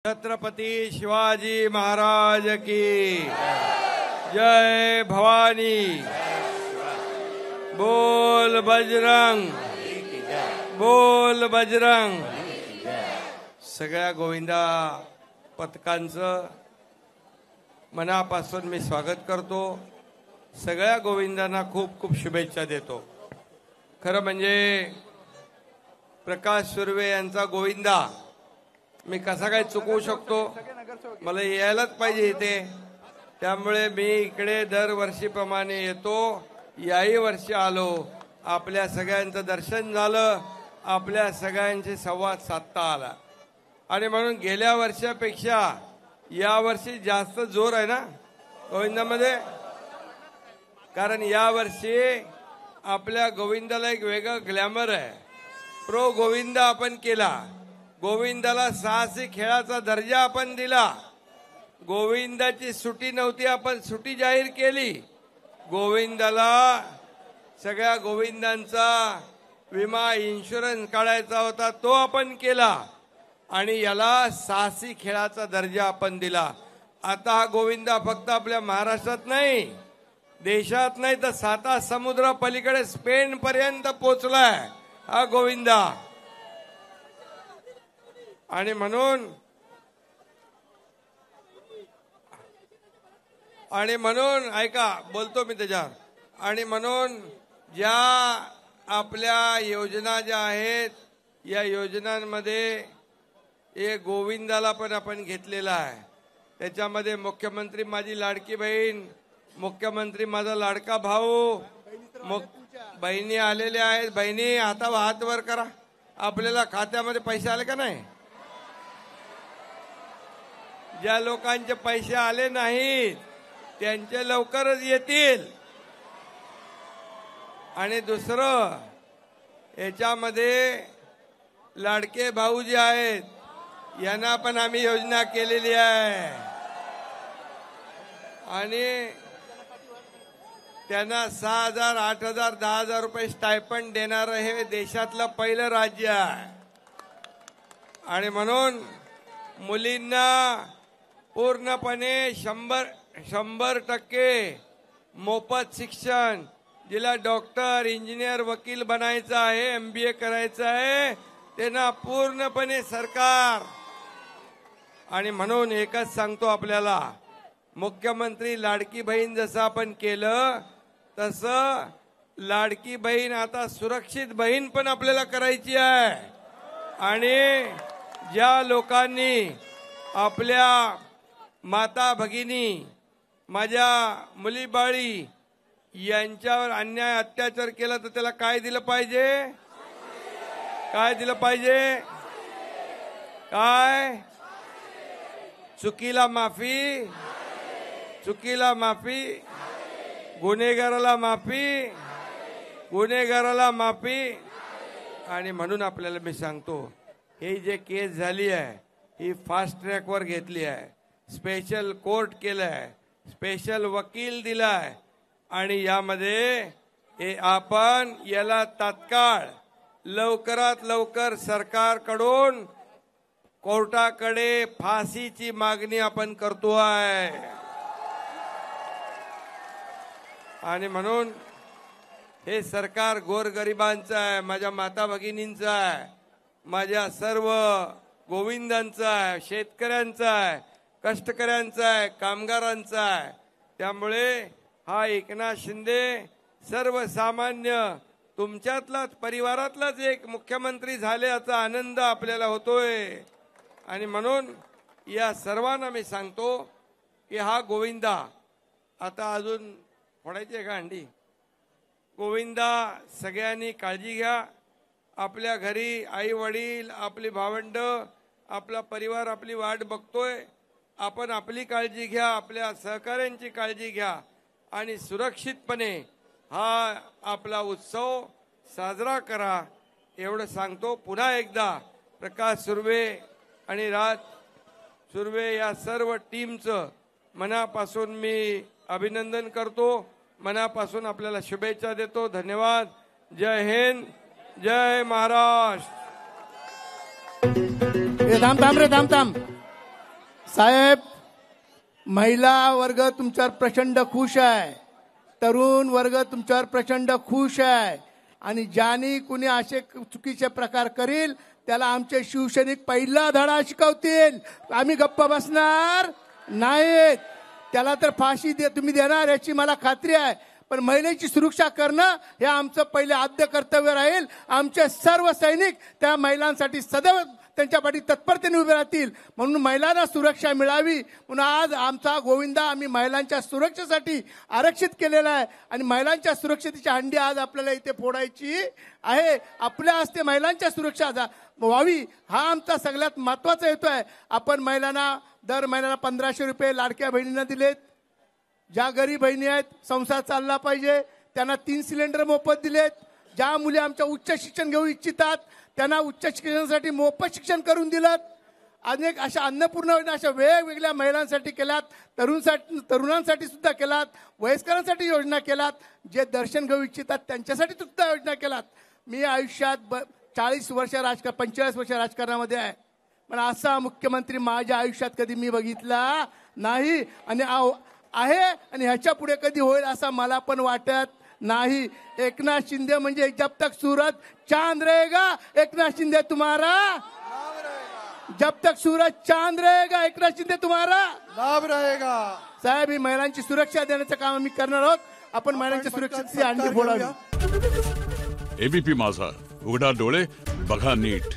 छत्रपती शिवाजी महाराज की जय भवानी। बोल बजरंग, बोल बजरंग। सगळ्या गोविंदा पथकांचं मनापासून मी स्वागत करतो। सगळ्या गोविंदांना खूप खूप शुभेच्छा देतो। खरं म्हणजे प्रकाश सुर्वे यांचा गोविंदा मी कसा काय चुकवू शकतो? मला यायलाच पाहिजे इथे, त्यामुळे मी इकडे दरवर्षीप्रमाणे येतो। याही वर्षी आलो, आपल्या सगळ्यांचं दर्शन झालं, आपल्या सगळ्यांशी संवाद साधता आला आणि म्हणून गेल्या वर्षापेक्षा या वर्षी जास्त जोर आहे ना गोविंदामध्ये। कारण या वर्षी आपल्या गोविंदाला एक वेगळं ग्लॅमर आहे। प्रो गोविंदा आपण केला, गोविंदाला साहसी खेळाचा दर्जा आपण दिला, गोविंदाची सुट्टी नव्हती आपण सुट्टी जाहीर केली, गोविंदाला सगळ्या गोविंदांचा विमा इन्शुरन्स काढायचा होता तो आपण केला आणि याला साहसी खेळाचा दर्जा आपण दिला। आता हा गोविंदा फक्त आपल्या महाराष्ट्रात नाही, देशात नाही तर 7 समुद्र पलीकडे स्पेन पर्यंत पोहोचलाय हा गोविंदा। आणि म्हणून ऐका, बोलतो मी त्याच्यावर। आणि म्हणून ज्या आपल्या योजना ज्या आहेत, या योजनांमध्ये एक गोविंदाला पण आपण घेतलेला आहे। त्याच्यामध्ये मुख्यमंत्री माझी लाडकी बहीण, मुख्यमंत्री माझा लाडका भाऊ, बहिणी आलेल्या आहेत। बहिणी हात वर करा, आपल्याला खात्यामध्ये पैसे आले का नाही? ज्या लोकांचे पैसे आले नाहीत त्यांचे लवकरच येतील। आणि दुसरं, याच्यामध्ये लाडके भाऊ जे आहेत यांना पण आम्ही योजना केलेली आहे आणि त्यांना 6,000, 8,000, 10,000 रुपये स्टायपंड देणारं हे देशातलं पहिलं राज्य आहे। आणि म्हणून मुलींना पूर्णपणे 100% मोफत शिक्षण, जिला डॉक्टर, इंजिनियर, वकील बनायचं आहे, MBA करायचं आहे, त्यांना पूर्णपणे सरकार। आणि म्हणून एकच सांगतो आपल्याला, मुख्यमंत्री लाडकी बहीण जसं आपण केलं तसं लाडकी बहीण आता सुरक्षित बहीण पण आपल्याला करायची आहे। आणि ज्या लोकांनी आपल्या माता भगिनी, माझ्या मुली बाळी यांच्यावर अन्याय अत्याचार केला तर त्याला काय दिलं पाहिजे? काय दिलं पाहिजे? काय? चुकीला माफी, चुकीला माफी, गुन्हेगाराला माफी, गुन्हेगाराला माफी। आणि म्हणून आपल्याला मी सांगतो, ही जे केस झाली आहे ही फास्ट ट्रॅकवर घेतली आहे, स्पेशल कोर्ट केलंय, स्पेशल वकील दिलाय आणि यामध्ये आपण याला तात्काळ लवकरात लवकर सरकारकडून कोर्टाकडे फाशीची मागणी आपण करतोय। आणि म्हणून हे सरकार गोरगरिबांचं आहे, माझ्या माता भगिनींचं आहे, माझ्या सर्व गोविंदांचं आहे, शेतकऱ्यांचं आहे, कष्टकऱ्यांचा आहे, कामगारांचा आहे। त्यामुळे हा एकनाथ शिंदे सर्वसामान्य तुमच्यातलाच परिवारातलाच एक मुख्यमंत्री झाल्याचा आनंद आपल्याला होतोय। आणि म्हणून या सर्वांना मी सांगतो की हा गोविंदा आता अजून फोडायची का अंडी? गोविंदा सगळ्यांनी काळजी घ्या। आपल्या घरी आई वडील, आपली भावंड, आपला परिवार आपली वाट बघतोय। आपण आपली काळजी घ्या, आपल्या सहकाऱ्यांची काळजी घ्या आणि सुरक्षितपणे हा आपला उत्सव साजरा करा, एवढं सांगतो। पुन्हा एकदा प्रकाश सुर्वे आणि राज सुर्वे या सर्व टीमचं मनापासून मी अभिनंदन करतो, मनापासून आपल्याला शुभेच्छा देतो। धन्यवाद। जय हिंद, जय महाराष्ट्र। थांब थांब रे, थांब थांब। साहेब, महिला वर्ग तुमच्यावर प्रचंड खुश आहे, तरुण वर्ग तुमच्यावर प्रचंड खुश आहे आणि ज्यांनी कुणी असे चुकीचे प्रकार करील त्याला आमचे शिवसैनिक पहिला धडा शिकवतील. आम्ही गप्प बसणार नाहीत. त्याला तर फाशी तुम्ही देणार याची मला खात्री आहे. पण महिलेची सुरक्षा करणं हे आमचं पहिले आद्य कर्तव्य राहील. आमचे सर्व सैनिक त्या महिलांसाठी सदैव त्यांच्या पाठी तत्परतेने उभे राहतील. म्हणून महिलांना सुरक्षा मिळावी म्हणून आज आमचा गोविंदा आम्ही महिलांच्या सुरक्षेसाठी आरक्षित केलेला आहे आणि महिलांच्या सुरक्षेची हंडी आज आपल्याला इथे फोडायची आहे. आपल्या हस्ते महिलांच्या सुरक्षा व्हावी हा आमचा सगळ्यात महत्वाचा हेतू आहे. आपण महिलांना दर महिन्याला 1500 रुपये लाडक्या बहिणींना दिलेत. ज्या गरीब बहिणी आहेत संसार चालला पाहिजे त्यांना 3 सिलेंडर मोफत दिलेत. ज्या मुली आमच्या उच्च शिक्षण घेऊ इच्छितात त्यांना उच्च शिक्षणासाठी मोफत शिक्षण करून दिलं. अनेक अशा अन्नपूर्णा योजना अशा वेगवेगळ्या महिलांसाठी केल्यात. तरुणांसाठी सुद्धा केलात. वयस्करांसाठी योजना केलात. जे दर्शन घेऊ इच्छितात त्यांच्यासाठी सुद्धा योजना केलात. मी आयुष्यात 40 वर्ष 45 वर्ष राजकारणामध्ये आहे पण असा मुख्यमंत्री माझ्या आयुष्यात कधी मी बघितला नाही आणि आहे आणि ह्याच्या पुढे कधी होईल असं मला पण वाटत नाही. एकनाथ शिंदे म्हणजे जब तक सूरज चांद रहेगा एकनाथ शिंदे तुम्हारा जब तक सूरज चांद रहेगा एकनाथ शिंदे तुम्हारा लाभ रहेगा. साहेब, ही महिलांची सुरक्षा देण्याचं काम आम्ही करणार आहोत. आपण महिलांच्या सुरक्षेची हंडी फोडावी. एबीपी माझा, उघडा डोळे बघा नीट.